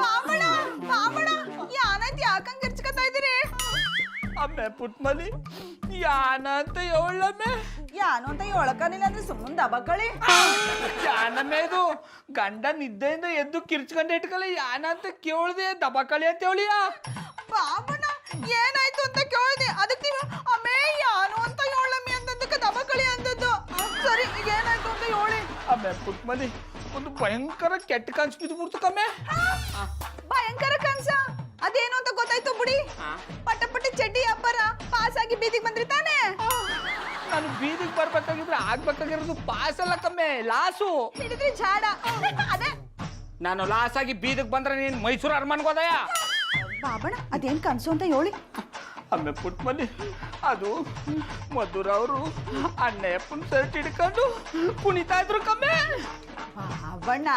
ಬಾಮಣ ಬಾಮಣ ಯಾನೈತಿ ಯಾಕಂಗ್ ಗಿರ್ಚ್ಕತಾ ಇದೀರಿ? ಅಮ್ಮೆ ಪುಟ್ಮಲಿ ಯಾನ ಅಂತ ಹೇಳಮ್ಮೆ. ಯಾನು ಅಂತ ಹೇಳಕನಿಲ್ಲ ಅಂದ್ರೆ ಸುಮ್ಮನೆ ದಬಕಳಿ. ಯಾನಮ್ಮೆ ಇದು ಗಂಡ ನಿದ್ದೆಯಿಂದ ಎದ್ದು ಕಿರ್ಚ್ಕೊಂಡ್ ಇಟ್ಕೊಳ್ಳಿ ಯಾನ ಅಂತ ಕೇಳ್ದೆ ದಬಕಳಿ ಅಂತ ಹೇಳಿಯ. ಬಾಮಣ ಏನಾಯ್ತು ಅಂತ ಕೇಳ್ದೆ, ಅದಕ್ಕೆ ನೀವು ಅಮ್ಮೇ ಯಾನು ಅಂತ ಹೇಳಮ್ಮಿ ಅಂತದಕ್ಕೆ ದಬಕಳಿ ಅಂದದ್ದು. ಸರಿ ಈಗ ಏನಾಯ್ತು ಅಂತ ಹೇಳಿ. ಅಮ್ಮೆ ಪುಟ್ಮಲಿ ಒಂದು ಭಯಂಕರ ಕೆಟ್ಟ ಕನ್ಸು ಬಿದ್ದು ಬಿಡ್ತು ಕಮ್ಮೆ. ಭಯಂಕರ ಕನ್ಸ? ಅದೇನು ಅಂತ ಗೊತ್ತಾಯ್ತು ಬಿಡಿ. ಪಟಪಟಿ ಚಡ್ಡಿ ಅಬ್ಬರ ಪಾಸ್ ಆಗಿ ಬೀದಿಗೆ ಬಂದ್ರಿ ತಾನೇ? ನಾನು ಬೀದಿಗೆ ಬರ್ಬೇಕಾಗಿದ್ರೆ ಆಗ್ಬೇಕಾಗಿರೋದು ಪಾಸ್ ಅಲ್ಲ ಕಮ್ಮೆ, ಲಾಸು. ಹಿಡಿದ್ರಿ ಜಾಡ. ಅದೇ ನಾನು ಲಾಸ್ ಆಗಿ ಬೀದಿಗೆ ಬಂದ್ರೆ ನೀನ್ ಮೈಸೂರು ಅರಮನೆಗೆ ಹೋದಯ. ಬಾಬಣ ಅದೇನ್ ಕನ್ಸು ಅಂತ ಹೇಳಿ. ಅಮ್ಮೆ ಪುಟ್ಮಲಿ ಅದು ಮಧುರ ಅವರು ಅಣ್ಣಯ್ಯಪ್ಪನ ಶರ್ಟ್ ಹಿಡ್ಕೊಂಡು ಕುಣಿತಾ ಇದ್ರು ಕಮ್ಮೆ. ಬಾಬಣ್ಣ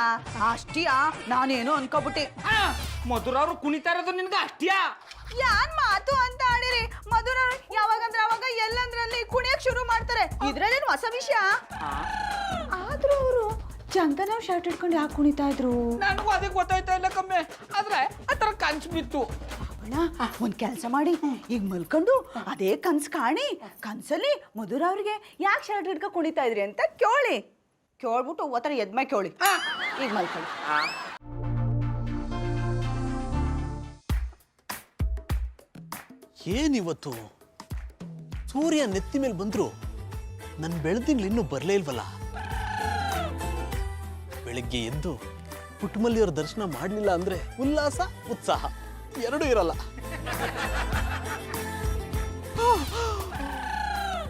ಅಷ್ಟಿಯಾ? ನಾನೇನು ಅನ್ಕೋಬಿಟ್ಟಿ. ಮಧುರ ಅವರು ಕುಣಿತಾ ಇರೋದು ನಿನ್ಗೆ ಅಷ್ಟಿಯಾ? ಯಾನ್ ಮಾತು ಅಂತ ಆಡಿರಿ. ಮಧುರ ಯಾವಾಗಂದ್ರೆ ಅವಾಗ ಎಲ್ಲಂದ್ರಲ್ಲಿ ಕುಣಿಯಕ್ ಶುರು ಮಾಡ್ತಾರೆ. ಇದ್ರಲ್ಲೇನು ಹೊಸ ವಿಷಯ? ಆದ್ರೂ ಅವರು ಚಂದನ ಶರ್ಟ್ ಹಿಡ್ಕೊಂಡು ಯಾಕೆ ಕುಣಿತಾ ಇದ್ರು? ನನಗೂ ಅದಕ್ಕೆ ಗೊತ್ತಾಯ್ತಾ ಇಲ್ಲ ಕಮ್ಮೆ, ಆದ್ರೆ ಆ ಥರ ಕನ್ಸು ಬಿತ್ತು. ಒಂದ್ ಕೆಲ್ಸ ಮಾಡಿ, ಈಗ ಮಲ್ಕೊಂಡು ಅದೇ ಕನ್ಸ್ ಕಾಣಿ. ಕನ್ಸಲ್ಲಿ ಮಧುರ ಅವ್ರಿಗೆ ಯಾಕೆ ಶರ್ಟ್ ಹಿಡ್ಕೊಂಡು ಕುಣಿತಾ ಇದ್ರಿ ಅಂತ ಕೇಳಿ. ಕೇಳ್ಬಿಟ್ಟು ಒತ್ತರ ಎದ್ಮೈ ಕೇಳಿ. ಈಗ ಮಲ್ಕೊಳ್ಳಿ. ಏನಿವತ್ತು ಸೂರ್ಯ ನೆತ್ತಿ ಮೇಲೆ ಬಂದ್ರು ನನ್ನ ಬೆಳದಿಂಗ್ಳು ಇನ್ನೂ ಬರಲೇ ಇಲ್ವಲ್ಲ. ಬೆಳಿಗ್ಗೆ ಎದ್ದು ಪುಟ್ಟಮಲ್ಲಿಯವರ ದರ್ಶನ ಮಾಡಲಿಲ್ಲ ಅಂದ್ರೆ ಉಲ್ಲಾಸ ಉತ್ಸಾಹ ಎರಡೂ ಇರಲ್ಲ.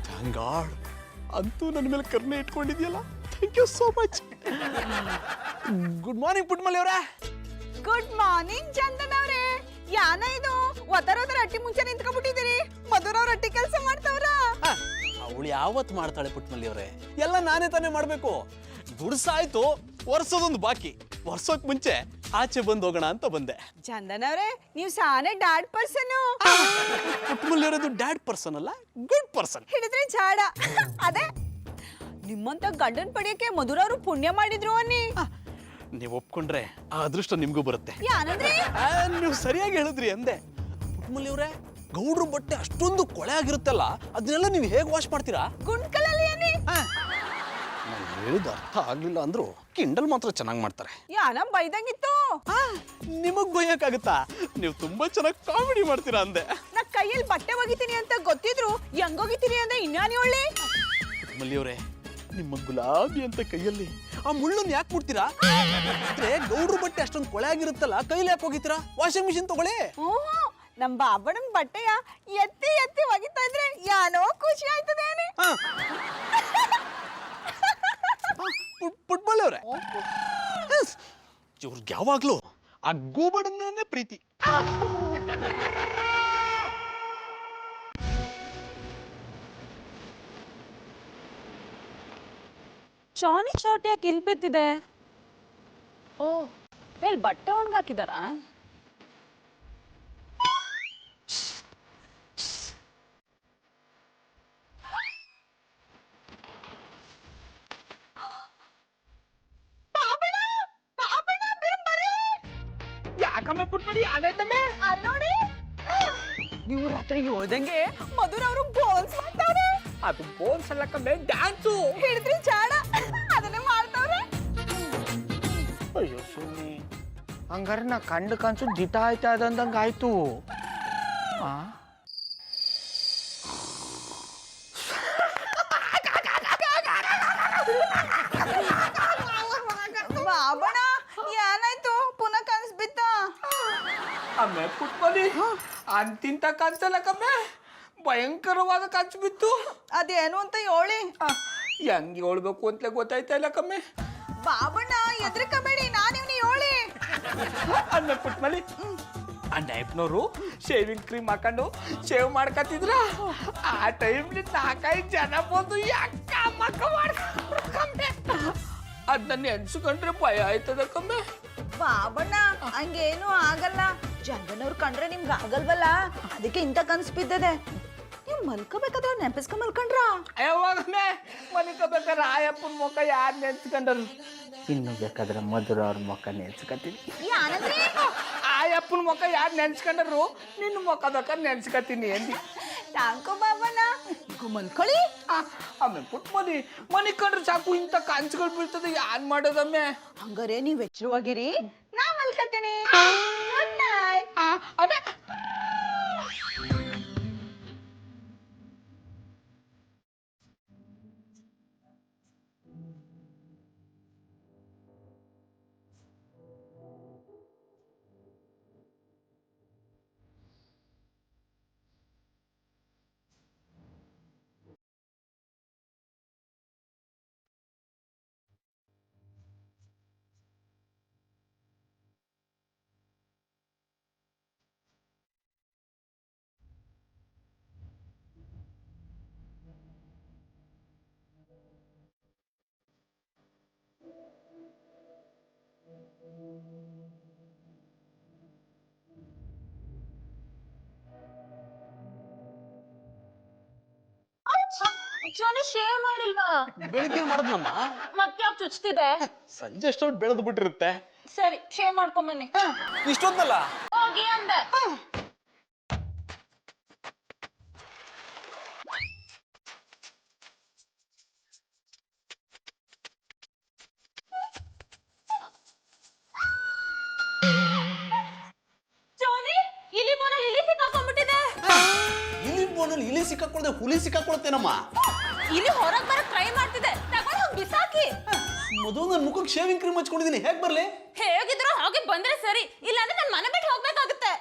ಥ್ಯಾಂಕ್ ಗಾಡ್, ಅಂತೂ ನನ್ನ ಮೇಲೆ ಕರುಣೆ ಇಟ್ಕೊಂಡಿದ್ಯಲ್ಲ. Thank you so much. Good morning ಪುಟ್ಟಮಲ್ಲಿಯವರೇ. ಗುಡ್ ಮಾರ್ನಿಂಗ್ ಚಂದನ್ ಅವ್ರೆ. ಯಾನ ಇದು ಒತ್ತರ ಅಟ್ಟಿ ಮುಂಚೆ ನಿಂತ್ಕೊಂಡ್ಬಿಟ್ಟಿದ್ದೀರಿ. ಮಧುರ ಅವ್ರ ಅಟ್ಟಿ ಕೆಲಸ ಮಾಡ್ತಾವ್ರ? ಅವಳು ಯಾವತ್ತು ಮಾಡ್ತಾಳೆ ಪುಟ್ಟಮಲ್ಲಿಯವರೇ? ಎಲ್ಲ ನಾನೇ ತಾನೇ ಮಾಡ್ಬೇಕು. ದುಡ್ಸಾಯ್ತು, ವರ್ಷದೊಂದು ಬಾಕಿ. ವರ್ಷಕ್ಕೆ ಮುಂಚೆ ಆಚೆ ಬಂದು ಹೋಗೋಣ ಅಂತ ಬಂದೆ. ಚಂದನ್ ಅವ್ರೆ ನೀವು ಸಾನೆ ಡ್ಯಾಡ್ ಪರ್ಸನ್. ಪುಟ್ಟಮಲ್ಲಿಯವರದು ಡ್ಯಾಡ್ ಪರ್ಸನ್ ಅಲ್ಲ, ಗುಡ್ ಪರ್ಸನ್. ಹಿಡಿದ್ರೆ ಜಾಡ. ಅದೇ ನಿಮ್ಮಂತ ಗಂಡನ್ ಪಡೆಯಕ್ಕೆ ಮಧುರ ಅವರು ಪುಣ್ಯ ಮಾಡಿದ್ರು ಅನ್ನಿ. ನೀವು ಒಪ್ಕೊಂಡ್ರೆ ಆ ಅದೃಷ್ಟ ನಿಮ್ಗೂ ಬರುತ್ತೆ. ಯಾನಂದ್ರೆ? ನೀವು ಸರಿಯಾಗಿ ಹೇಳಿದ್ರಿ ಅಂದೆ. ಪುಟ್ಟಮಲ್ಲಿಯವರೇ, ಗೌಡ್ರು ಬಟ್ಟೆ ಅಷ್ಟೊಂದು ಕೊಳೆ ಆಗಿರುತ್ತಲ್ಲ, ಅದನ್ನೆಲ್ಲ ನೀವು ಹೇಗೆ ವಾಶ್ ಮಾಡ್ತೀರಾ? ಗುಂಡ್ಕಲಲ್ಲಿ ಅನ್ನಿ. ನಾನು ಹೇಳಿದ ಅರ್ಥ ಆಗ್ಲಿಲ್ಲ ಅಂದ್ರು ಕಿಂಡಲ್ ಮಾತ್ರ ಚೆನ್ನಾಗಿ ಮಾಡ್ತಾರೆ. ಯಾನ ಬೈದಂಗಿತ್ತು. ನಿಮಗ್ ಬೈಯಕ್ಕಾಗತ್ತಾ? ನೀವು ತುಂಬಾ ಚೆನ್ನಾಗಿ ಕಾಮಿಡಿ ಮಾಡ್ತೀರಾ ಅಂದೆ. ನಾ ಕೈಯಲ್ಲಿ ಬಟ್ಟೆ ಒಗಿತೀನಿ ಅಂತ ಗೊತ್ತಿದ್ರು ಹೆಂಗೋಗಿತೀನಿ ಅಂದ್ರೆ ಇನ್ನಾನಿ ಒಳ್ಳೆ. ಪುಟ್ಟಮಲ್ಲಿಯವರೇ, ನಿಮ್ಮ ಗುಲಾಬಿ ಅಂತ ಕೈಯಲ್ಲಿ ಆ ಮುಳ್ಳನ್ನು ಯಾಕೆ ಮುಟ್ತೀರಾ? ಅಂದ್ರೆ ಗೌಡ್ರು ಬಟ್ಟೆ ಅಷ್ಟೊಂದು ಕೊಳೆ ಆಗಿರುತ್ತಲ್ಲ, ಕೈಲಿ ಯಾಕೆ ಹೋಗಿತೀರಾ? ವಾಷಿಂಗ್ ಮಿಷಿನ್ ತಗೊಳ್ಳಿ. ನಮ್ ಬಾಬಣ್ಣನ ಬಟ್ಟೆಯ ಎತ್ತಿ ಎತ್ತಿ ಒಗಿತಾ ಇದ್ರೆ ಯಾನೋ ಖುಷಿ ಆಯ್ತದೇನೆ. ಪುಟ್ಮಲ್ಲಿಯವರೇ, ಇವ್ರಿಗೆ ಯಾವಾಗ್ಲೂ ಆ ಗೋಬಣ್ಣನೇ ಪ್ರೀತಿ. ಶಾನಿ ಶಾರ್ಟ್ ಯಾಕೆ ಇಲ್ಲಿ ಬಿದ್ದಿದೆ? ಓ, ಮೇಲೆ ಬಟ್ಟೆ ಒಣಗಾಕಿದಾರಾ? ಯಾಕಮ್ಮೆ ಪುಟ್ಮಲಿ ಆನೈತಮ್ಮೆ? ನೋಡಿ ನೀವು ರಾತ್ರಿ ಹೋದಂಗೆ ಮಧುರ ಅವರು ಬೋನ್ಸ್ ಮಾಡ್ತಾವ್ರೆ. ಅದು ಬೋನ್ಸ್ ಅಲ್ಲ ಕಮ್ಮೆ, ಡ್ಯಾನ್ಸು. ಹಿಡಿದ್ರಿ ಜಾಡ, ಅದನ್ನೇ ಮಾಡ್ತಾವ್ರೆ. ಅಯ್ಯೋ ಸುಮ್ಮನೆ ಹಂಗಾರೆ ನಾ ಕಂಡು ಕನ್ಸು ದಿಟ ಆಯ್ತಾ ಅದಂದಂಗ ಆಯ್ತು. ಬಾಬಣ ಏನಾಯ್ತು? ಪುನಃ ಕನ್ಸ್ ಬಿತ್ತ? ಅಮ್ಮೆ ಪುಟ್ಮಲಿ ಅಂತಿಂತ ಕನ್ಸಲ್ಲ ಕಮ್ಮೆ, ಭಯಂಕರವಾದ ಕನ್ಸು ಬಿತ್ತು. ಅದೇನು ಅಂತ ಹೇಳಿ. ಹೆಂಗೆ ಹೇಳ್ಬೇಕು ಅಂತಲೇ ಗೊತ್ತಾಯ್ತಾ ಇಲ್ಲ ಕಮ್ಮೆ. ಬಾಬಣ್ಣ ಎದ್ರಕಬೇಡಿ, ನಾನು ಇವ್ನಿ ಹೇಳಿ. ಅಮ್ಮೆ ಪುಟ್ಮಲಿ ಅಣ್ಣಯ್ಯಪ್ಪನವರು ಶೇವಿಂಗ್ ಕ್ರೀಮ್ ಹಾಕೊಂಡು ಶೇವ್ ಮಾಡ್ಕತ್ತಿದ್ರ. ಆ ಟೈಮ್ಲಿ 4-5 ಜನ ಬಂದು ಯಾಕ ಮಕ್ಕ ಮಾಡ್ಕೊಂಡೆ. ಅದನ್ನ ನೆನ್ಸ್ಕೊಂಡ್ರೆ ಭಯ ಆಯ್ತದ ಕಮ್ಮೆ. ಬಾಬಣ್ಣ ಹಂಗೇನು ಆಗಲ್ಲ. ಚಂದನವ್ರು ಕಂಡ್ರೆ ನಿಮ್ಗೆ ಆಗಲ್ವಲ್ಲ, ಅದಕ್ಕೆ ಇಂಥ ಕನ್ಸ್ ಬಿದ್ದದೆ. ನೀವು ಮಲ್ಕೋಬೇಕಾದ್ರೆ ನೆನಪಿಸ್ಕೊಂಡ್ ಮಲ್ಕೊಂಡ್ರ? ಯಾವಾಗಮ್ಮೆ ಮನಿಕೋಬೇಕಾದ್ರೆ ಆಯಪ್ಪನ ಮುಖ ಯಾರು ನೆನ್ಸ್ಕೊಂಡರು? ಇನ್ನು ಬೇಕಾದ್ರೆ ಮಧುರ ಅವ್ರ ಮುಖ ನೆನ್ಸ್ಕತೀನಿ ಆ ಅಪ್ಪನ ಮುಖ ಯಾರು ನೆನ್ಸ್ಕೊಂಡ್ರು ನಿನ್ನ ಮುಖ ಬೇಕಾದ್ರೆ ನೆನ್ಸ್ಕತೀನಿ ಅಂದಿ ಟ್ಯಾಂಕು ಬಾಬನ ಈಗ ಮಲ್ಕೊಳ್ಳಿ. ಆಮೇಲೆ ಪುಟ್ಟ ಮನಿ ಕಂಡ್ರೆ ಸಾಕು ಇಂಥ ಕಾನ್ಸುಗಳು ಬೀಳ್ತದೆ ಯಾನ್ ಮಾಡೋದಮ್ಮೆ. ಹಂಗಾರೆ ನೀವ್ ಎಚ್ಚರವಾಗಿರಿ, ನಾ ಮಲ್ಕತೀನಿ. Good night. ಅದೇ ಜಾನಿ ಶೇವ್ ಮಾಡಿಲ್ವಾ? ಬೆಳಿಗ್ಗೆ ಮಾಡದ್ನಮ್ಮ, ಮತ್ತೆ ಯಾಕೆ ಚುಚ್ತಿದೆ? ಸಂಜೆ ಅಷ್ಟೊಂದು ಬೆಳೆದು ಬಿಟ್ಟಿರುತ್ತೆ. ಸರಿ ಶೇವ್ ಮಾಡ್ಕೊಂಬನ್ನಿ. ಇಷ್ಟೊಂದಲ್ಲ ಹೋಗಿ ಅಂದೆ. ಜಾನಿ ಇಲಿ ಬೋನ ಇಲಿ ಸಿಕ್ಕಾಕೊಂಡ್ಬಿಟ್ಟಿದೆ. ಇಲಿ ಬೋನಲ್ಲಿ ಇಲಿ ಸಿಕ್ಕಾಕೊಳ್ದೆ ಹುಲಿ ಸಿಕ್ಕಾಕೊಳ್ತೇನಮ್ಮ. ಇಲಿ ಹೊರಗ್ ಬರಕ್ ಟ್ರೈ ಮಾಡ್ತಿದೆ, ತಗೊಂಡು ಹೋಗಿ ಬಿಸಾಕಿ. ಮಧು, ನನ್ನ ಮುಖಕ್ಕೆ ಶೇವಿಂಗ್ ಕ್ರೀಮ್ ಹಚ್ಕೊಂಡಿದ್ದೀನಿ, ಹೇಗ್ ಬರ್ಲಿ? ಹೇಗಿದ್ರು ಹಾಗೆ ಬಂದ್ರೆ ಸರಿ, ಇಲ್ಲಾಂದ್ರೆ ನಾನು ಮನೆ ಬಿಟ್ಟು ಹೋಗ್ಬೇಕಾಗುತ್ತೆ.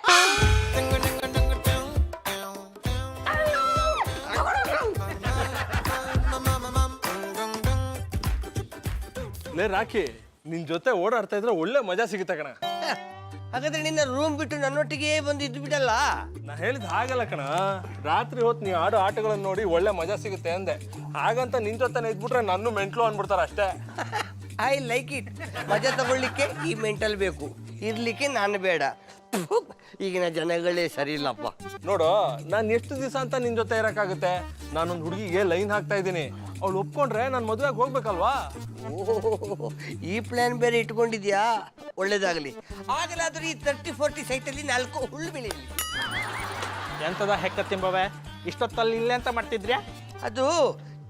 ಲೇ ರಾಕಿ, ನಿನ್ ಜೊತೆ ಓಡಾಡ್ತಾ ಇದ್ರೆ ಒಳ್ಳೆ ಮಜಾ ಸಿಗುತ್ತೆ ಕಣ. ಹಾಗಾದ್ರೆ ನಿನ್ನ ರೂಮ್ ಬಿಟ್ಟು ನನ್ನೊಟ್ಟಿಗೆ ಬಂದು ಇದ್ದು ಬಿಡಲ್ಲ. ನಾ ಹೇಳಿದ್ ಹಾಗಲ್ಲ ಕಣ, ರಾತ್ರಿ ಹೊತ್ತು ನೀ ಆಡೋ ಆಟಗಳನ್ನ ನೋಡಿ ಒಳ್ಳೆ ಮಜಾ ಸಿಗುತ್ತೆ ಅಂದೆ. ಹಾಗಂತ ನಿನ್ ಜೊತೆ ಇದ್ಬಿಟ್ರೆ ನನ್ನ ಮೆಂಟ್ಲು ಅನ್ಬಿಡ್ತಾರ ಅಷ್ಟೇ. I like it. ಮಜಾ ತಗೊಳ್ಳಿಕ್ಕೆ ಈ ಮೆಂಟಲ್ ಬೇಕು, ಇರ್ಲಿಕ್ಕೆ ನಾನು ಬೇಡ. ಈಗಿನ ಜನಗಳೇ ಸರಿ ಇಲ್ಲಪ್ಪ. ನೋಡು, ನಾನು ಎಷ್ಟು ದಿವಸ ಅಂತ ನಿನ್ ಜೊತೆ ಇರಕ್ಕಾಗುತ್ತೆ? ನಾನೊಂದು ಹುಡುಗಿಗೆ ಲೈನ್ ಹಾಕ್ತಾ ಇದ್ದೀನಿ, ಅವಳು ಒಪ್ಕೊಂಡ್ರೆ ನಾನು ಮದುವೆಗೆ ಹೋಗ್ಬೇಕಲ್ವಾ? ಓಹ್, ಈ ಪ್ಲಾನ್ ಬೇರೆ ಇಟ್ಕೊಂಡಿದ್ಯಾ? ಒಳ್ಳೇದಾಗಲಿ. ಆಗಲಾದ್ರೂ ಈ 30-40 ಸೈಟಲ್ಲಿ 4 ಹುಳ್ಳು ಬೆಳೀಲಿ. ಎಂತದ ಹೆಕ್ಕ ತಿಂಬವೆ, ಇಷ್ಟೊತ್ತಲ್ಲಿ ಇಲ್ಲೇ ಅಂತ ಮಾಡ್ತಿದ್ರ್ಯಾ? ಅದು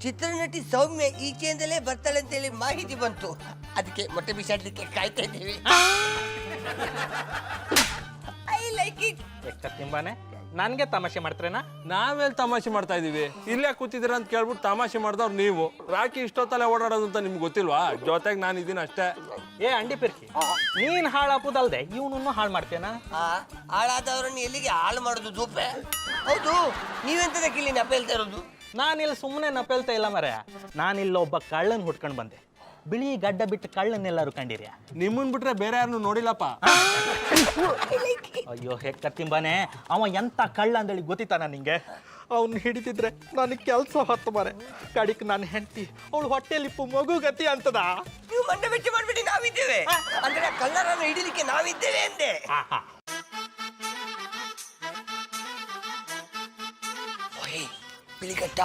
ಚಿತ್ರನಟಿ ಸೌಮ್ಯ ಈಚೆಯಿಂದಲೇ ಬರ್ತಾಳೆ ಅಂತೇಳಿ ಮಾಹಿತಿ ಬಂತು, ಅದಕ್ಕೆ ಮೊಟ್ಟೆ ಬಿಸಾಡ್ಲಿಕ್ಕೆ ಕಾಯ್ತಾ ಇದ್ದೀವಿ. I like it. ಹೆಕ್ಕ ತಿಂಬಾನೆ, ನನ್ಗೆ ತಮಾಷೆ ಮಾಡ್ತ್ರೇನಾ? ನಾವೆಲ್ಲಿ ತಮಾಷೆ ಮಾಡ್ತಾ ಇದೀವಿ? ಇಲ್ಲೇ ಕೂತಿದ್ದೀರ ಅಂತ ಕೇಳ್ಬಿಟ್ಟು ತಮಾಷೆ ಮಾಡ್ದವ್ರು ನೀವು. ರಾಕಿ ಇಷ್ಟೊತ್ತಲ್ಲೇ ಓಡಾಡೋದು ಅಂತ ನಿಮ್ಗೆ ಗೊತ್ತಿಲ್ವಾ? ಜೊತೆಗೆ ನಾನು ಇದೀನಿ ಅಷ್ಟೇ. ಏ ಅಂಡಿ ಪಿರ್ಕಿ, ನೀನ್ ಹಾಳಾಪುದಲ್ದೆ ಇವನನ್ನು ಹಾಳು ಮಾಡ್ತೇನಾ? ಹಾಳಾದವ್ರನ್ನ ಎಲ್ಲಿಗೆ ಹಾಳು ಮಾಡೋದು ದೂಪೆ? ಹೌದು, ನೀವೆಂತದಕ್ಕೆ ಇಲ್ಲಿ ನಪೇಲ್ತಾ ಇರೋದು? ನಾನಿಲ್ಲಿ ಸುಮ್ಮನೆ ನಪೇಲ್ತಾ ಇಲ್ಲ ಮರೆ, ನಾನಿಲ್ಲಿ ಒಬ್ಬ ಕಳ್ಳನ್ ಹುಡ್ಕೊಂಡ್ ಬಂದೆ. ಬಿಳಿ ಗಡ್ಡ ಬಿಟ್ಟು ಕಳ್ಳನ್ನೆಲ್ಲರೂ ಕಂಡಿರ್ಯಾ? ನಿಮ್ಮನ್ ಬಿಟ್ರೆ ಬೇರೆ ಯಾರನ್ನು ನೋಡಿಲ್ಲಪ್ಪ. ಅಯ್ಯೋ ಹೆಕ್ಕ ತಿಂಬಾನೆ, ಅವ ಎಂತ ಕಳ್ಳ ಅಂದೇಳಿ ಗೊತ್ತಿತ್ತಾನ ನಿಂಗೆ? ಅವ್ನು ಹಿಡಿತಿದ್ರೆ ನನಗೆ ಕೆಲಸ ಹೊತ್ತು ಮಾರೆ, ಕಡಿಕ್ ನಾನು ಹೆಂಡತಿ ಅವಳು ಹೊಟ್ಟೆಲಿಪ್ಪು ಮಗು ಗತಿ ಅಂತದ. ನೀವು ಮಂಡೆ ಬೆಚ್ಚಿ ಮಾಡ್ಬಿಟ್ಟು ನಾವಿದ್ದೇವೆ ಅಂದ್ರೆ ಕಳ್ಳರನ್ನು ಹಿಡಿಲಿಕ್ಕೆ ನಾವಿದ್ದೇವೆ ಅಂದೆ. ಬಿಳಿಗಟ್ಟ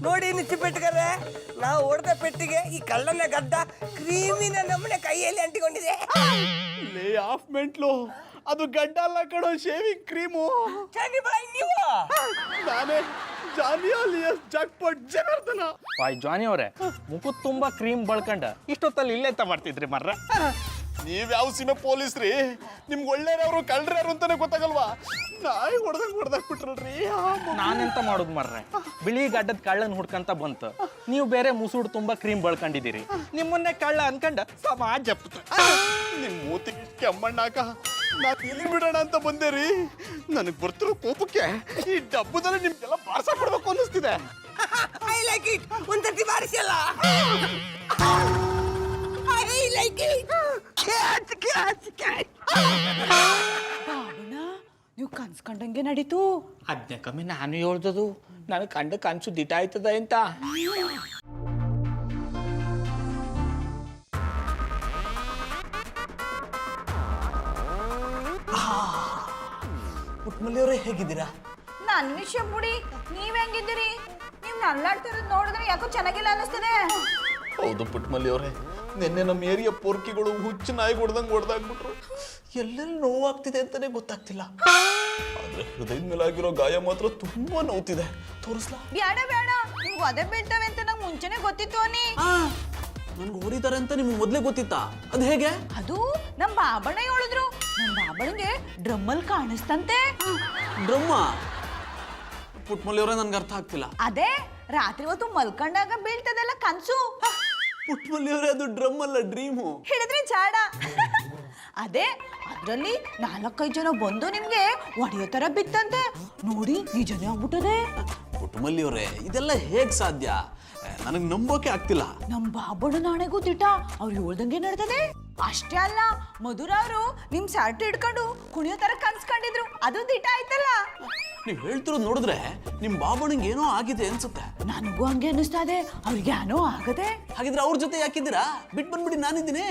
ನೋಡಿ ನಿಚ್ಚಿ ಪೆಟ್ಟುಗಾರೆ, ನಾವು ಹೊಡೆದ ಪೆಟ್ಟಿಗೆ ಈ ಕಳ್ಳನ ಗಡ್ಡ ಕ್ರೀಮಿನ ನಮ್ಮನೆ ಕೈಯಲ್ಲಿ ಅಂಟಿಕೊಂಡಿದೆ. ಲೇ ಆಫ್ ಮೆಂಟ್ಲು, ಅದು ಗಡ್ಡ ಅಲ್ಲ ಕಣೋ, ಶೇವಿಂಗ್ ಕ್ರೀಮು. ನೀವು ನಾನೇ ಜಾನಿ ಅಲಿಯಸ್ ಜಾಕ್ಪಾಟ್ ಜನಾರ್ದನ. ವಾಯ್ ಜಾನಿ ಅವರೇ, ಮುಖದ್ ತುಂಬಾ ಕ್ರೀಮ್ ಬಳ್ಕಂಡ ಇಷ್ಟೊತ್ತಲ್ಲಿ ಇಲ್ಲೇ ಅಂತ ಮಾಡ್ತಿದ್ರಿ ಮರ್ರ. ನೀವ್ ಯಾವ ಸೀಮೆ ಪೊಲೀಸ್ರಿ? ನಿಮ್ಗೆ ಒಳ್ಳೆಯವ್ರು ಕಳ್ರ್ಯಾರು ಅಂತಾನೆ ಗೊತ್ತಾಗಲ್ವಾ? ನಾಯಿ ಹೊಡೆದಾಗ ಬಿಟ್ರಲ್ರಿ. ನಾನೆಂತ ಮಾಡೋದು ಮರ್ರೆ, ಬಿಳಿ ಗಡ್ಡದ ಕಳ್ಳನ್ ಹುಡ್ಕಂತ ಬಂತು, ನೀವು ಬೇರೆ ಮುಸುಡ್ ತುಂಬಾ ಕ್ರೀಮ್ ಬಳ್ಕೊಂಡಿದ್ದೀರಿ, ನಿಮ್ಮನ್ನೇ ಕಳ್ಳ ಅನ್ಕಂಡ ಸಮಾಜ ಜಪ್ತ. ನಿಮ್ ಮೂತಿ ಕೆಮ್ಮಣ್ಣಾಕ ನಾ ಇಲ್ಲಿ ಬಿಡೋಣ ಅಂತ ಬಂದೆ ರೀ. ನನಗೆ ಬರ್ತಿರೋ ಕೋಪಕ್ಕೆ ಈ ಡಬ್ಬದಲ್ಲಿ ನಿಮ್ಗೆಲ್ಲ ಬಾರ್ಸ ಕೊಡ್ಬೇಕು ಅನ್ನಿಸ್ತಿದೆ. I like it. ಒಂದ್ಸತಿ ಬಾರಿಸಲ್ಲ. I like it. ಬಾಬಣ್ಣ, ನೀವು ಕನ್ಸ್ಕೊಂಡಂಗೆ ನಡೀತು. ಅದನ್ನ ಕಮ್ಮಿ ನಾನು ಹೇಳ್ದದು, ನನಗೆ ಕಂಡ ಕನ್ಸು ದಿಟ ಆಯ್ತದ ಅಂತ. ಪುಟ್ಮಲ್ಲಿ ಅವರೇ ಹೇಗಿದ್ದೀರಾ? ನನ್ನ ವಿಷಯ ಬಿಡಿ, ನೀವ್ ಹೆಂಗಿದ್ದೀರಿ? ನೀವ್ ನಲ್ಲಾಡ್ತಿರೋದು ನೋಡಿದ್ರೆ ಯಾಕೋ ಚೆನ್ನಾಗಿಲ್ಲ ಅನ್ನಿಸ್ತದೆ. ಹೌದು ಪುಟ್ಮಲ್ಲಿ ಅವರೇ, ನಿನ್ನೆ ನಮ್ಮ ಏರಿಯಾ ಪೋರ್ಕಿಗಳು ಹುಚ್ಚು ನಾಯಿ ಹೊಡೆದಾಕ್ಬಿಟ್ರು. ಎಲ್ಲೆಲ್ಲಿ ನೋವಾಗ್ತಿದೆ ಅಂತಾನೆ ಗೊತ್ತಾಗ್ತಿಲ್ಲ. ಆದ್ರೆ ಹೃದಯದ ಮೇಲೆ ಆಗಿರೋ ಗಾಯ ಮಾತ್ರ ತುಂಬಾ ನೋವ್ತಿದೆ. ತೋರಿಸ್ಲಾ? ಬೇಡ ಬೇಡ, ನೀವು ಅದೇ ಬೀಳ್ತವೆ ಅಂತ ನಂಗೆ ಮುಂಚೆನೆ ಗೊತ್ತಿತ್ತು ಅನ್ನಿ. ನನ್ಗೆ ಹೊಡಿತಾರೆ ಅಂತ ನಿಮ್ಗೆ ಮೊದ್ಲೇ ಗೊತ್ತಿತ್ತಾ? ಅದು ಹೇಗೆ? ಅದು ನಮ್ಮ ಬಾಬಣ್ಣ ಹೇಳಿದ್ರು. ನಮ್ಮ ಬಾಬಣ್ಣಗೆ ಡ್ರಮ್ಮಲ್ಲಿ ಕಾಣಿಸ್ತಂತೆ. ಡ್ರಮ್ಮ? ಪುಟ್ಮಲ್ಲಿ ಅವರೇ, ನನ್ಗೆ ಅರ್ಥ ಆಗ್ತಿಲ್ಲ. ಅದೇ ರಾತ್ರಿ ಹೊತ್ತು ಮಲ್ಕೊಂಡಾಗ ಬೀಳ್ತದಲ್ಲ ಕನ್ಸು. ಪುಟ್ಮಲ್ಲಿ ಅವರೇ, ಅದು ಡ್ರಮ್ ಅಲ್ಲ, ಡ್ರೀಮು. ಹಿಡಿದ್ರೆ ಜಾಡ. ಅದೇ ಅದ್ರಲ್ಲಿ 4-5 ಜನ ಬಂದು ನಿಮ್ಗೆ ಒಡೆಯೋ ತರ ಬಿತ್ತಂತೆ. ನೋಡಿ ನಿಜನೇ ಆಗ್ಬಿಟ್ಟದೆ. ಪುಟ್ಮಲ್ಲಿ ಅವರೇ, ಇದೆಲ್ಲ ಹೇಗ್ ಸಾಧ್ಯ? ನನಗೆ ನಂಬೋಕೆ ಆಗ್ತಿಲ್ಲ. ನಮ್ ಬಾಬಣ್ಣ ನಾಣೆಗೂ ದಿಟ, ಅವ್ರು ಹೇಳ್ದಂಗೆ ನಡ್ದದೆ. ಅಷ್ಟೇ ಅಲ್ಲ, ಮಧುರ ಅವರು ನಿಮ್ ಸಾರ್ಟ್ ಹಿಡ್ಕೊಂಡು ಕುಣಿಯೋ ತರ ಕನ್ಸ್ಕೊಂಡಿದ್ರು, ಅದು ದಿಟ ಆಯ್ತಲ್ಲ. ನೀವ್ ಹೇಳ್ತಿರೋದು ನೋಡಿದ್ರೆ ನಿಮ್ ಬಾಬಣ್ಣಂಗೆ ಏನೋ ಆಗಿದೆ ಅನ್ಸುತ್ತೆ. ನನಗೂ ಹಂಗೆ ಅನ್ನಿಸ್ತಾ ಇದೆ, ಅವ್ರಿಗೆ ಏನೋ ಆಗದೆ. ಹಾಗಿದ್ರೆ ಅವ್ರ ಜೊತೆ ಯಾಕಿದ್ದೀರಾ? ಬಿಟ್ಟು ಬಂದ್ಬಿಡಿ, ನಾನಿದ್ದೀನಿ.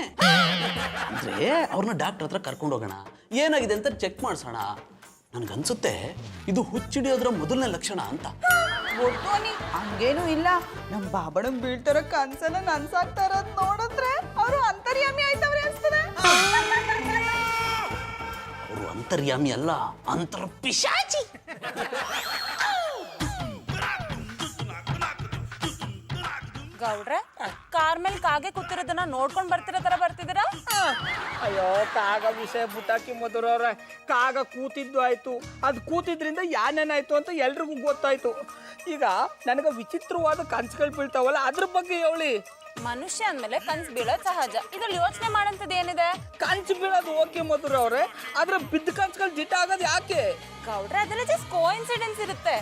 ಅಂದ್ರೆ ಅವ್ರನ್ನ ಡಾಕ್ಟರ್ ಹತ್ರ ಕರ್ಕೊಂಡು ಹೋಗೋಣ, ಏನಾಗಿದೆ ಅಂತ ಚೆಕ್ ಮಾಡ್ಸೋಣ. ನನ್ಗನ್ಸುತ್ತೆ ಇದು ಹುಚ್ಚಿಡಿಯೋದ್ರ ಮೊದಲನೇ ಲಕ್ಷಣ ಅಂತ. ಒಟ್ಟು ನೀ ಹಂಗೇನು ಇಲ್ಲ. ನಮ್ ಬಾಬಣ್ಣಂಗ್ ಬೀಳ್ತಾರ ಕನ್ಸನ್ನ ನನ್ಸಾಗ್ತಾ ಇರೋದ್ ನೋಡಿದ್ರೆ ಅವರು ಅಂತರ್ಯಾಮಿ ಆಯ್ತವ್ರೆ ಅನ್ಸ್ತದೆ. ಅವರು ಅಂತರ್ಯಾಮಿ ಅಲ್ಲ, ಅಂತರ್ ಪಿಶಾಚಿ. ಗೌಡ್ರೆ, ಕಾರ್ ಮೇಲೆ ಕಾಗೆ ಕೂತಿರೋದನ್ನ ನೋಡ್ಕೊಂಡ್ ಬರ್ತಿರೋ ತರ ಬರ್ತಿದ್ದೀರಾ? ಅಯ್ಯೋ, ಕಾಗ ವಿಷಯ ಬುಟ್ಟಾಕಿ ಮಧುರವ್ರೆ. ಕಾಗ ಕೂತಿದ್ದು ಆಯ್ತು, ಅದು ಕೂತಿದ್ರಿಂದ ಯಾನೇನಾಯ್ತು ಅಂತ ಎಲ್ರಿಗೂ ಗೊತ್ತಾಯ್ತು. ಈಗ ನನಗೆ ವಿಚಿತ್ರವಾದ ಕನ್ಸುಗಳು ಬೀಳ್ತಾವಲ್ಲ, ಅದ್ರ ಬಗ್ಗೆ ಹೇಳಿ. ಮನುಷ್ಯ ಅಂದ್ಮೇಲೆ ಕನ್ಸ್ ಬೀಳೋದ್ ಸಹಜ. ಇದ್ರಲ್ಲಿ ಯೋಚನೆ ಮಾಡಂತದ್ ಏನಿದೆ? ಕನ್ಸು ಬೀಳೋದು ಓಕೆ ಮಧುರವ್ರೆ, ಆದ್ರೆ ಬಿದ್ದ ಕನ್ಸುಗಳು ದಿಟ್ಟ ಆಗೋದು ಯಾಕೆ? ಗೌಡ್ರೆ, ಅದೆಲ್ಲ ಜಸ್ಟ್ ಕೋಇನ್ಸಿಡೆನ್ಸ್ ಇರುತ್ತೆ.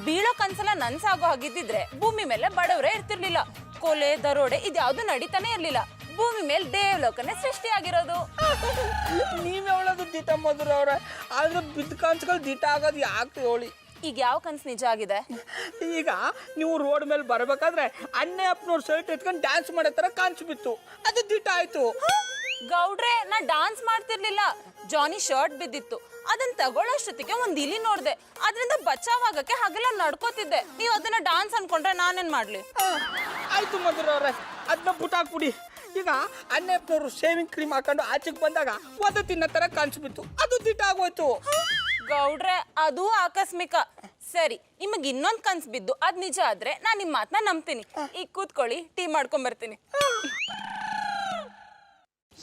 ಬೀಳೋ ಕನ್ಸೆಲ್ಲ ನನ್ಸಾಗೋ ಹಾಗಿದ್ದಿದ್ರೆ ಭೂಮಿ ಮೇಲೆ ಬಡವರೇ ಇರ್ತಿರ್ಲಿಲ್ಲ. ಕೊಲೆ, ದರೋಡೆ ಇದ್ಯಾವ್ದು ನಡೀತಾನೆ ಇರ್ಲಿಲ್ಲ. ಭೂಮಿ ಮೇಲೆ ದೇವಲೋಕನೇ ಸೃಷ್ಟಿಯಾಗಿರೋದು. ನೀವ್ ಹೇಳೋದು ದಿಟ ಮಧುರವ್ರೆ, ಆದ್ರೆ ಬಿದ್ದ ಕನ್ಸುಗಳು ದಿಟ್ಟ ಆಗೋದು ಯಾಕೆ ಹೇಳಿ? ಈಗ ಯಾವ ಕನ್ಸ್ ನಿಜ ಆಗಿದೆ? ಈಗ ನೀವು ರೋಡ್ ಮೇಲೆ ಬರ್ಬೇಕಾದ್ರೆ ಅಣ್ಣೆ ಅಪ್ಪನವ್ರ ಶರ್ಟ್ ಎತ್ಕೊಂಡು ಡ್ಯಾನ್ಸ್ ಮಾಡೋ ತರ ಕಾಣಿಸ್ ಬಿತ್ತು, ಅದು ದಿಟ್ಟ ಆಯ್ತು. ಗೌಡ್ರೆ, ನಾ ಡಾನ್ಸ್ ಮಾಡ್ತಿರ್ಲಿಲ್ಲ. ಜಾನಿ ಶರ್ಟ್ ಬಿದ್ದಿತ್ತು, ಅದನ್ನ ತಗೊಳ್ಳೋಷ್ಟೊತ್ತಿಗೆ ಒಂದ್ ಇಲಿ ನೋಡ್ದೆ. ಅದರಿಂದ ಬಚಾವಾಗಕ್ಕೆ ಹಾಗೆಲ್ಲ ನಡ್ಕೋತಿದ್ದೆ. ನೀವು ಅದನ್ನ ಡಾನ್ಸ್ ಅನ್ಕೊಂಡ್ರೆ ನಾನೇನ್ ಮಾಡ್ಲಿ? ಆಯ್ತು ಮಧುರವ್ರೆ, ಅದನ್ನ ಬುಟ್ಟಾಕ್ಬಿಡಿ. ಈಗ ಅಣ್ಣಪ್ಪನವರು ಶೇವಿಂಗ್ ಕ್ರೀಮ್ ಹಾಕೊಂಡು ಆಚೆಗೆ ಬಂದಾಗ ಒದ ತಿನ್ನೋ ತರ ಕಾಣಿಸ್ಬಿತ್ತು, ಅದು ದಿಟ್ಟ ಆಗೋಯ್ತು. ಗೌಡ್ರೆ, ಅದು ಆಕಸ್ಮಿಕ. ಸರಿ, ನಿಮಗ್ ಇನ್ನೊಂದ್ ಕನ್ಸ್ ಬಿದ್ದು ಅದ್ ನಿಜ ಆದ್ರೆ ನಾನ್ ನಿಮ್ ಮಾತನ್ನ ನಂಬ್ತೀನಿ. ಈಗ ಕೂತ್ಕೊಳ್ಳಿ, ಟೀ ಮಾಡ್ಕೊಂಡ್ ಬರ್ತೀನಿ.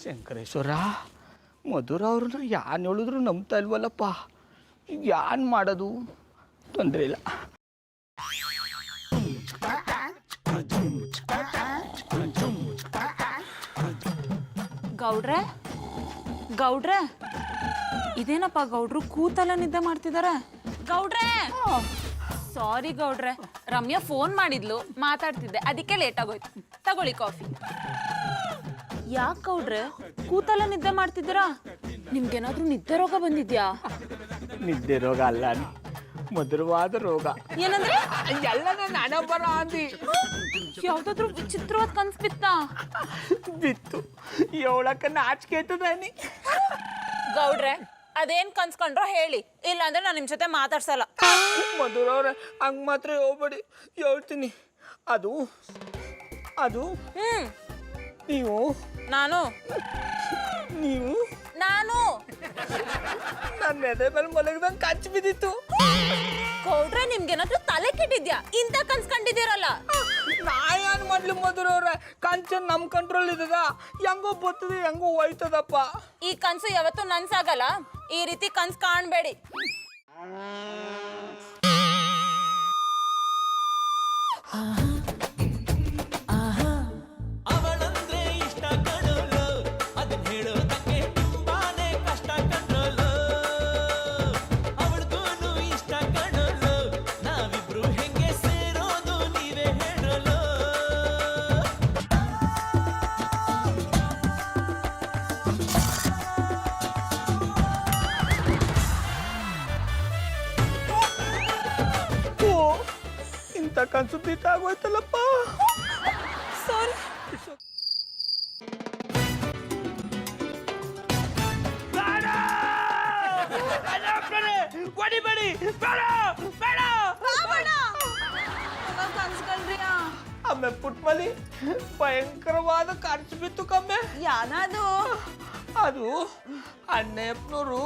ಶಂಕರೇಶ್ವರ, ಮಧುರ ಅವ್ರನ್ನ ಯಾನ್ ಹೇಳಿದ್ರು ನಂಬ್ತಾ ಇಲ್ವಲ್ಲಪ್ಪ. ಈಗ ಯಾನ್ ಮಾಡೋದು? ತೊಂದರೆ ಇಲ್ಲ. ಗೌಡ್ರೆ, ಗೌಡ್ರೆ, ಇದೇನಪ್ಪ ಗೌಡ್ರು ಕೂತಲ್ಲ ನಿದ್ದೆ ಮಾಡ್ತಿದಾರ? ಗೌಡ್ರೆ, ಸಾರಿ ಗೌಡ್ರೆ, ರಮ್ಯಾ ಫೋನ್ ಮಾಡಿದ್ಲು, ಮಾತಾಡ್ತಿದ್ದೆ, ಅದಕ್ಕೆ ಲೇಟ್ ಆಗೋಯ್ತು. ತಗೊಳ್ಳಿ ಕಾಫಿ. ಯಾಕೆ ಗೌಡ್ರೆ ಕೂತಲ್ಲ ನಿದ್ದೆ ಮಾಡ್ತಿದ್ದೀರಾ? ನಿಮ್ಗೇನಾದ್ರೂ ನಿದ್ದೆ ರೋಗ ಬಂದಿದ್ಯಾ? ನಿದ್ದೆ ರೋಗ ಅಲ್ಲ, ಮಧುರವಾದ ರೋಗ. ಏನಂದ್ರೆ? ಎಲ್ಲ ನಾನು ಬರ ಅಂದಿ. ಯಾವ್ದಾದ್ರು ವಿಚಿತ್ರವಾದ ಕನ್ಸ್ ಬಿತ್ತಾ? ಬಿತ್ತು, ಏಳಕ್ಕ ನಾಚಿಕೆ ಆಯ್ತದ ನೀ. ಗೌಡ್ರೆ, ಅದೇನ್ ಕನ್ಸ್ಕೊಂಡ್ರೋ ಹೇಳಿ, ಇಲ್ಲಾಂದ್ರೆ ನಾನು ನಿಮ್ ಜೊತೆ ಮಾತಾಡ್ಸಲ್ಲ. ಮಧುರವ್ರೆ, ಹಂಗ್ ಮಾತ್ರ ಹೋಗ್ಬೇಡಿ, ಹೇಳ್ತೀನಿ. ಅದು ಅದು ನೀವು ನಾನು ನನ್ನ ಎದೆ ಮೇಲೆ ಮಲಗಿದಂಗೆ ಕಚ್ಚಿ ಬಿದ್ದಿತ್ತು. ಗೌಡ್ರೆ, ನಿಮ್ಗೇನಾದ್ರೂ ತಲೆ ಕೆಟ್ಟಿದ್ಯಾ? ಇಂತ ಕನ್ಸ್ಕೊಂಡಿದ್ದೀರಲ್ಲ. ನಾ ಏನ್ ಮಾಡ್ಲಿ ಮಧುರವ್ರೆ, ಕಂಚನ್ ನಮ್ ಕಂಟ್ರೋಲ್ ಇದ್ದದ, ಹೆಂಗೋ ಬರ್ತದೆ ಹೆಂಗೋ ಹೋಯ್ತದಪ್ಪ. ಈ ಕನ್ಸು ಯಾವತ್ತೂ ನನ್ಸಾಗಲ್ಲ. ಈ ರೀತಿ ಕನ್ಸ್ ಕಾಣ್ಬೇಡಿ. ಇಂಥ ಕನ್ಸು ದಿಟ್ಟ ಆಗೋಯ್ತಲ್ಲಪ್ಪ. ಸಾರಿ. ಹೊಡಿ ಬೇಡ ಬೇಡ ಕನ್ಸ್ಕೊಳ್ರಿ ಅಮ್ಮೆ ಪುಟ್ಮಲಿ ಭಯಂಕರವಾದ ಖರ್ಚು ಬಿತ್ತು ಕಮ್ಮೆ. ಯಾನದು ಅದು ಅಣ್ಣಪ್ಪನವರು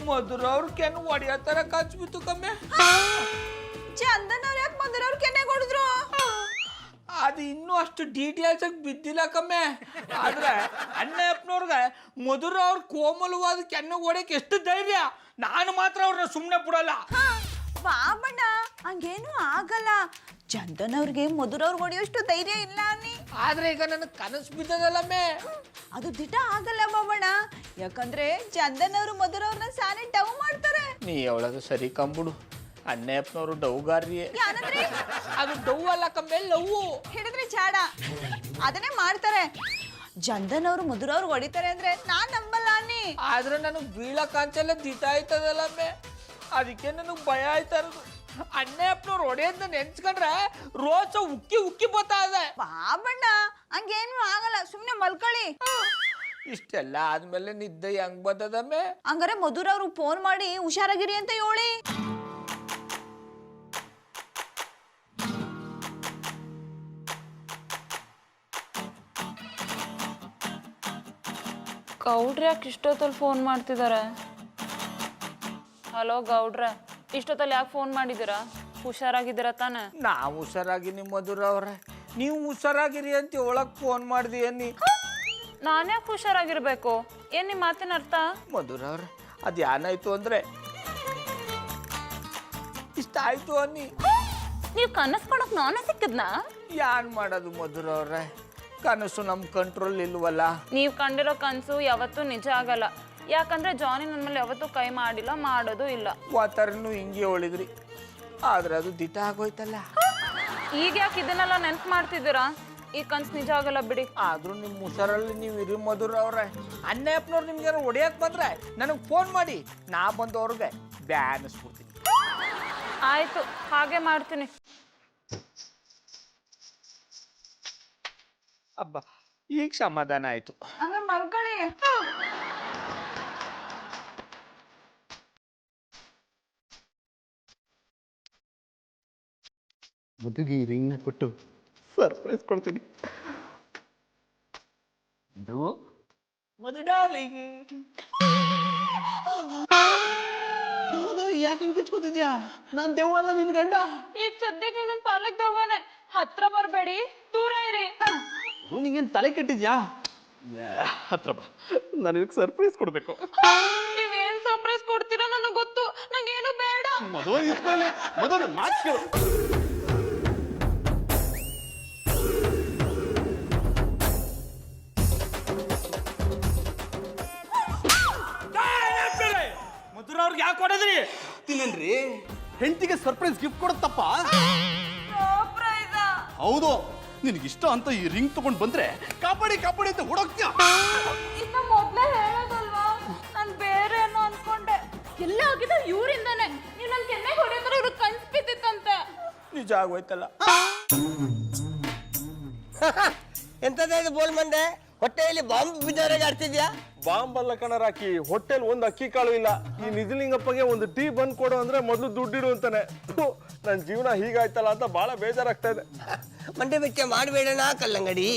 ಮಧುರವ್ರ ಕೆನ್ ಒಡೆಯೋ ತರ ಖರ್ಚು ಬಿತ್ತು ಕಮ್ಮೆ. ಚಂದನ್ ಅವ್ರು ಯಾಕೆ ಮಧುರವ್ರು ಕೆನ್ನೆ ಕೊಡಿದ್ರು? ಅದು ಇನ್ನೂ ಅಷ್ಟು ಡೀಟೇಲ್ಸ್ ಆಗಿ ಬಿದ್ದಿಲ್ಲ ಕಮ್ಮೆ. ಆದ್ರೆ ಅಣ್ಣಪ್ಪನವ್ರಿಗೆ ಮಧುರ ಅವ್ರ ಕೋಮಲವಾದ ಕೆನ್ನೆ ಹೊಡೆಯಕ್ಕೆ ಎಷ್ಟು ಧೈರ್ಯ. ನಾನು ಮಾತ್ರ ಅವ್ರನ್ನ ಸುಮ್ಮನೆ ಬಿಡಲ್ಲ. ಬಾಬಣ್ಣ ಹಂಗೇನು ಆಗಲ್ಲ. ಚಂದನ್ ಅವ್ರಿಗೆ ಮಧುರವ್ರು ಹೊಡೆಯೋಷ್ಟು ಧೈರ್ಯ ಇಲ್ಲ ಅನ್ನಿ. ಆದ್ರೆ ಈಗ ನನಗೆ ಕನಸು ಬಿದ್ದದಲ್ಲಮ್ಮೆ. ಅದು ದಿಟ ಆಗಲ್ಲ ಬಾಬಣ್ಣ. ಯಾಕಂದ್ರೆ ಚಂದನ್ ಅವರು ಮಧುರವ್ರನ್ನ ಸಾನೆ ಡವ್ ಮಾಡ್ತಾರೆ. ನೀ ಅವಳದು ಸರಿ ಕಂಬಿಡು. ಅಣ್ಣಪ್ಪನವರು ಡೌಗಾರ್ರಿ. ಯಾನಂದ್ರೆ ಅದು ಡವ್ ಅಲ್ಲ ಕಮ್ಮೆ, ಲವ್ವು. ಹಿಡಿದ್ರೆ ಚಾಡ ಅದನ್ನೇ ಮಾಡ್ತಾರೆ. ಚಂದನ್ ಅವರು ಮಧುರವ್ರು ಹೊಡಿತಾರೆ ಅಂದ್ರೆ ನಾನ್ ನಂಬಲ್ಲ ಅನ್ನಿ. ಆದ್ರೆ ನನಗೆ ಬೀಳ ಕಾಂಚೆಲ್ಲ ದಿಟ ಆಯ್ತದಲ್ಲಮ್ಮೆ. ಅದಕ್ಕೆ ನನಗೆ ಭಯ ಆಯ್ತಾ ಇರೋದು. ಅಣ್ಣಪ್ಪನವ್ರು ಹೊಡೆಯೋದನ್ನ ನೆನ್ಸ್ಕೊಂಡ್ರೆ ರೋಚ ಉಕ್ಕಿ ಉಕ್ಕಿ ಬರ್ತಾ ಇದೆ. ಬಾಬಣ್ಣ ಹಂಗೇನು ಆಗಲ್ಲ, ಸುಮ್ನೆ ಮಲ್ಕೊಳ್ಳಿ. ಇಷ್ಟೆಲ್ಲ ಆದ್ಮೇಲೆ ನಿದ್ದೆ ಹೆಂಗ್ ಬರ್ತದಮ್ಮೆ? ಹಂಗಾರೆ ಮಧುರವ್ರು ಫೋನ್ ಮಾಡಿ ಹುಷಾರಾಗಿರಿ ಅಂತ ಹೇಳಿ. ಗೌಡ್ರ ಯಾಕೆ ಇಷ್ಟೊತ್ತಲ್ಲಿ ಫೋನ್ ಮಾಡ್ತಿದ್ದಾರೆ? ಹಲೋ ಗೌಡ್ರೆ, ಇಷ್ಟೊತ್ತಲ್ಲಿ ಯಾಕೆ ಫೋನ್ ಮಾಡಿದ್ದೀರಾ? ಹುಷಾರಾಗಿದ್ದೀರಾ ತಾನೆ? ನಾವು ಹುಷಾರಾಗಿ ನಿಮ್ಮ ಮಧುರ ಅವ್ರೆ, ನೀವು ಹುಷಾರಾಗಿರಿ ಅಂತ ಒಳಗ್ ಫೋನ್ ಮಾಡ್ದಿ ಅನ್ನಿ. ನಾನ್ಯಾಕೆ ಹುಷಾರಾಗಿರ್ಬೇಕು? ಏನ್ ನಿಮ್ಮ ಮಾತಿನ ಅರ್ಥ? ಮಧುರ ಅವ್ರೆ, ಅದು ಏನಾಯ್ತು ಅಂದ್ರೆ ಇಷ್ಟ ಆಯ್ತು ಅನ್ನಿ. ನೀವು ಕನಸ್ಕೊಳಕ್ ನಾನೇ ಸಿಕ್ಕದ್ನಾ? ಯಾನ್ ಮಾಡೋದು ಮಧುರ ಅವ್ರೆ, ಕನಸು ನಮ್ ಕಂಟ್ರೋಲ್ ಇಲ್ವಲ್ಲ. ನೀವು ಕಂಡಿರೋ ಕನಸು ಯಾವತ್ತೂ ನಿಜ ಆಗಲ್ಲ. ಯಾಕಂದ್ರೆ ಜಾನಿ ನನ್ನ ಮೇಲೆ ಯಾವತ್ತೂ ಕೈ ಮಾಡಿಲ್ಲ, ಮಾಡೋದು ಇಲ್ಲ. ವಾತಾರನು ಹಿಂಗೆ ಹೊಳಿದ್ರಿ, ಆದ್ರೆ ಅದು ದಿಟ ಆಗೋಯ್ತಲ್ಲ. ಈಗ ಯಾಕೆ ಇದನ್ನೆಲ್ಲ ನೆನ್ಪು ಮಾಡ್ತಿದ್ದೀರಾ? ಈ ಕನ್ಸು ನಿಜ ಆಗಲ್ಲ ಬಿಡಿ. ಆದ್ರೂ ನಿಮ್ ಹುಷಾರಲ್ಲಿ ನೀವು ಇರಿ ಮಧುರ ಅವ್ರೆ. ಅಣ್ಣಪ್ಪನವ್ರು ನಿಮ್ಗೆ ಹೊಡಿಯಕ್ ಬಂದ್ರೆ ನನಗೆ ಫೋನ್ ಮಾಡಿ, ನಾ ಬಂದು ಅವ್ರಿಗೆ ಬ್ಯಾನಿಸ್ಬಿಡ್ತೀನಿ. ಆಯ್ತು, ಹಾಗೆ ಮಾಡ್ತೀನಿ. ಅಬ್ಬಾ, ಈಗ ಸಮಾಧಾನ ಆಯ್ತು. ಹಂಗ ಮಲ್ಕೊಳ್ಳಿ. ಮದುವೆ ರಿಂಗ್ನ ಕೊಟ್ಟು ಸರ್ಪ್ರೈಸ್ ಕೊಡ್ತೀನಿ. ಮಧು ಡಾರ್ಲಿಂಗ್, ಯಾಕೆ ಬಿಚ್ಕೋತಿದ್ಯಾ? ನಾನ್ ದೆವ್ವಲ್ಲ ನಿನ್ ಗಂಡ. ಈಗ ಸದ್ಯಕ್ಕೆ ನನ್ನ ಪಾಲಕ್ ದವಾನೆ, ಹತ್ರ ಬರ್ಬೇಡಿ, ದೂರ ಇರಿ. ನಿಂಗೇನು ತಲೆ ಕೆಟ್ಟಿದ್ಯಾ? ಹತ್ರ ಬಾ, ನಾನು ಇದಕ್ಕೆ ಸರ್ಪ್ರೈಸ್ ಕೊಡ್ಬೇಕು. ನೀವೇನ್ ಸರ್ಪ್ರೈಸ್ ಕೊಡ್ತೀರಾ ನನಗೆ ಗೊತ್ತು, ನಂಗೇನು ಬೇಡ. ಮದುವೆ ಇಸ್ಕೊಳ್ಳಿ, ಮದುವೆ ಮಾತು. ಮಧುರ ಅವ್ರಿಗೆ ಯಾಕೆ ಕೊಡದ್ರಿ? ತಿನ್ನೇನ್ರಿ, ಹೆಂಡತಿಗೆ ಸರ್ಪ್ರೈಸ್ ಗಿಫ್ಟ್ ಕೊಡುತ್ತಪ್ಪ. ಹೌದು, ನಿನಗಿಷ್ಟ ಅಂತ ಈ ರಿಂಗ್ ತಗೊಂಡ್ ಬಂದ್ರೆ ಕಾಪಾಡಿ ಕಾಪಾಡಿ ಅಂತ ಹುಡುಕ್ತೀಯ. ಇನ್ನು ಮೊದ್ಲೇ ಹೇಳೋದಲ್ವಾ, ನಾನು ಬೇರೆ ಏನೋ ಅನ್ಕೊಂಡೆ. ಎಲ್ಲ ಆಗಿದ್ದು ಇವರಿಂದಾನೆ. ನೀವು ನನ್ನ ಕೆನ್ನೆ ಹೊಡೆಯೋದ್ರೆ ಇವ್ರಿಗೆ ಕನ್ಸ್ ಬಿದ್ದಿತ್ತಂತೆ. ನಿಜ ಆಗೋಯ್ತಲ್ಲ. ಎಂತದ ಇದು ಬೋಲ್ ಮಂಡೆ? ಹೊಟ್ಟೆಯಲ್ಲಿ ಬಾಂಬ್ ಬಿದ್ದವರೆಗೆ ಆಡ್ತಿದ್ಯಾ? ಬಾಂಬ್ ಅಲ್ಲ ಕಣರಾಕಿ, ಹೊಟ್ಟೆಲ್ ಒಂದು ಅಕ್ಕಿ ಕಾಳು ಇಲ್ಲ. ಈ ನಿಜಲಿಂಗಪ್ಪಗೆ ಒಂದು ಟೀ ಬಂದ್ ಕೊಡು ಅಂದ್ರೆ ಮೊದಲು ದುಡ್ಡಿಡು ಅಂತಾನೆ. ನನ್ನ ಜೀವನ ಹೀಗಾಯ್ತಲ್ಲ ಅಂತ ಬಹಳ ಬೇಜಾರಾಗ್ತಾ ಇದೆ. ಮಂಡೆ ಬೆಚ್ಚ ಮಾಡಬೇಡಣ ಕಲ್ಲಂಗಡಿ.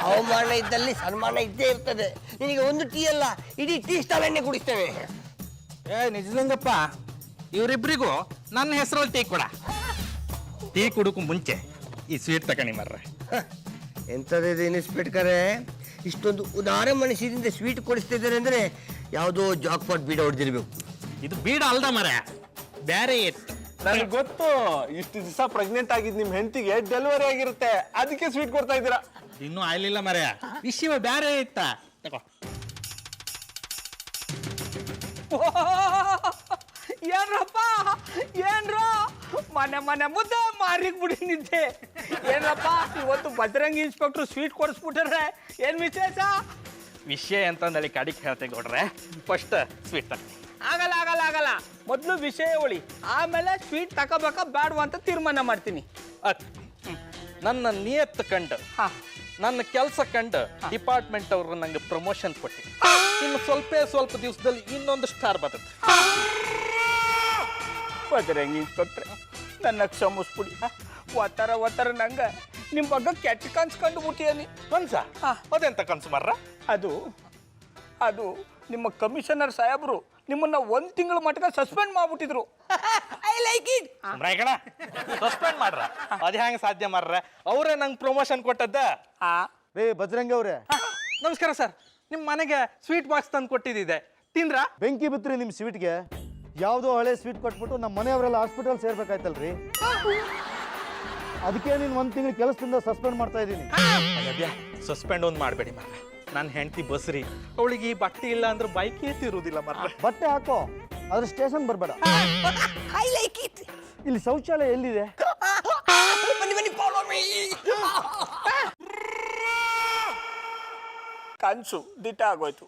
ಅವಮಾನ ಇದ್ದಲ್ಲಿ ಸನ್ಮಾನ ಇದ್ದೇ ಇರ್ತದೆ. ನಿನಗೆ ಒಂದು ಟೀ ಅಲ್ಲ, ಇಡೀ ಟೀ ಸ್ಟಾಲನ್ನೇ ಕುಡಿಸ್ತೇವೆ. ನಿಜಲಿಂಗಪ್ಪ, ಇವರಿಬ್ಬರಿಗೂ ನನ್ನ ಹೆಸರಲ್ಲಿ ಟೀ ಕೊಡ. ಟೀ ಕುಡಕ್ಕೂ ಮುಂಚೆ ಈ ಸ್ವೀಟ್ ತಗೊಂಡಿ ಮರ್ರೆ. ಎಂಥದ್ದು ಇನ್ಸ್ಪೆಕ್ಟರೆ, ಇಷ್ಟೊಂದು ಉದಾರ ಮನಸ್ಸಿನಿಂದ ಸ್ವೀಟ್ ಕೊಡಿಸ್ತಿದ್ದಾರೆ ಅಂದರೆ ಯಾವುದೋ ಜಾಕ್ಪಾಟ್ ಬೀಡ ಹೊಡೆದಿರ್ಬೇಕು. ಇದು ಬೀಡ ಅಲ್ದ ಮರ, ಬೇರೆ ಇತ್ತು. ನನಗೆ ಗೊತ್ತು, ಇಷ್ಟು ದಿವಸ ಪ್ರೆಗ್ನೆಂಟ್ ಆಗಿದ್ ನಿಮ್ ಹೆಂಡತಿಗೆ ಡೆಲಿವರಿ ಆಗಿರುತ್ತೆ, ಅದಕ್ಕೆ ಸ್ವೀಟ್ ಕೊಡ್ತಾ ಇದ್ದೀರಾ. ಇನ್ನೂ ಆಗ್ಲಿಲ್ಲ ಮರ, ವಿಷಯ ಬೇರೆ ಇತ್ತ. ತಗೋ. ಏನ್ರಪ್ಪ, ಏನ್ರೋ ಮನೆ ಮನೆ ಮುದ್ದೆ ಮಾರಿಕ್ ಬಿಡಿ ನಿದ್ದೆ. ಏನಪ್ಪ ಇವತ್ತು ಬಜರಂಗಿ ಇನ್ಸ್ಪೆಕ್ಟರ್ ಸ್ವೀಟ್ ಕೊಡಿಸ್ಬಿಟ್ರೆ ಏನ್ ವಿಶೇಷ? ವಿಷಯ ಅಂತಂದಲ್ಲಿ ಕಡಿಕ್ ಹೇಳ್ತೆ ಕೊಡ್ರೆ. ಫಸ್ಟ್ ಸ್ವೀಟ್ ತಗ. ಆಗಲ್ಲ ಆಗಲ್ಲ ಆಗಲ್ಲ, ಮೊದಲು ವಿಷಯ ಹೇಳಿ, ಆಮೇಲೆ ಸ್ವೀಟ್ ತಗೋಬೇಕಾ ಬೇಡವಾ ಅಂತ ತೀರ್ಮಾನ ಮಾಡ್ತೀನಿ. ನನ್ನ ನಿಯತ್ ಕಂಡು, ಹಾ, ನನ್ನ ಕೆಲಸ ಕಂಡು ಡಿಪಾರ್ಟ್ಮೆಂಟ್ ಅವರು ನಂಗೆ ಪ್ರಮೋಷನ್ ಕೊಟ್ಟಿ. ಇನ್ನು ಸ್ವಲ್ಪ ದಿವಸದಲ್ಲಿ ಇನ್ನೊಂದು ಸ್ಟಾರ್ ಬರ್ತದೆ. ಬದ್ರಂಗಿ ತೊಟ್ರೆ ನನ್ನ ಕ್ಷಮಿಸ್ಬಿಡಿ. ಒತ್ತರ ನಂಗೆ ನಿಮ್ಮ ಬಗ್ಗೆ ಕೆಟ್ಟ ಕನ್ಸು ಕಂಡು ಬಿಟ್ಟಿಯನಿ. ಕನ್ಸ ಅದೆಂತ ಕನ್ಸು ಮರ್ರ? ಅದು ನಿಮ್ಮ ಕಮಿಷನರ್ ಸಾಹೇಬರು ನಿಮ್ಮನ್ನ 1 ತಿಂಗಳ ಮಟ್ಟ ಸಸ್ಪೆಂಡ್ ಮಾಡ್ಬಿಟ್ಟಿದ್ರು. I like it. ಸಸ್ಪೆಂಡ್ ಮಾಡ್ರ? ಅದ್ ಹೆಂಗ್ ಸಾಧ್ಯ ಮಾರ್ರ? ಅವರೇ ನಂಗೆ ಪ್ರಮೋಷನ್ ಕೊಟ್ಟದ್ದ. ರೇ ಬಜರಂಗಿ ಅವ್ರೆ, ನಮಸ್ಕಾರ ಸರ್. ನಿಮ್ಮ ಮನೆಗೆ ಸ್ವೀಟ್ ಬಾಕ್ಸ್ ತಂದು ಕೊಟ್ಟಿದ್ದೆ, ತಿಂದ್ರಾ? ಬೆಂಕಿ ಬಿತ್ರಿ ನಿಮ್ಮ ಸ್ವೀಟ್ಗೆ. ಯಾವುದೋ ಹಳೆ ಸ್ವೀಟ್ ಕೊಟ್ಬಿಟ್ಟು ನಮ್ಮ ಮನೆಯವರೆಲ್ಲ ಹಾಸ್ಪಿಟಲ್ ಸೇರ್ಬೇಕಾಯ್ತಲ್ರಿ. ಅದಕ್ಕೆ ನೀನು 1 ತಿಂಗಳು ಕೆಲಸದಿಂದ ಸಸ್ಪೆಂಡ್ ಮಾಡ್ತಾ ಇದ್ದೀನಿ. ಸಸ್ಪೆಂಡ್ ಒಂದು ಮಾಡಬೇಡಿ ಮಾರ್ರೆ. ನನ್ನ ಹೆಂಡತಿ ಬಸ್ರಿ, ಅವಳಿಗೆ ಈ ಬಟ್ಟೆ ಇಲ್ಲ ಅಂದ್ರೆ ಬೈಕೇ ತಿರುವುದಿಲ್ಲ ಮಾರ್ರೆ. ಬಟ್ಟೆ ಹಾಕೋ, ಆದ್ರೆ ಸ್ಟೇಷನ್ ಬರಬೇಡ. I like it. ಇಲ್ಲಿ ಶೌಚಾಲಯ ಎಲ್ಲಿದೆ? ಬನ್ನಿ ಫಾಲೋ ಮೀ. ಕನ್ಸು ದಿಟ್ಟ ಆಗೋಯ್ತು.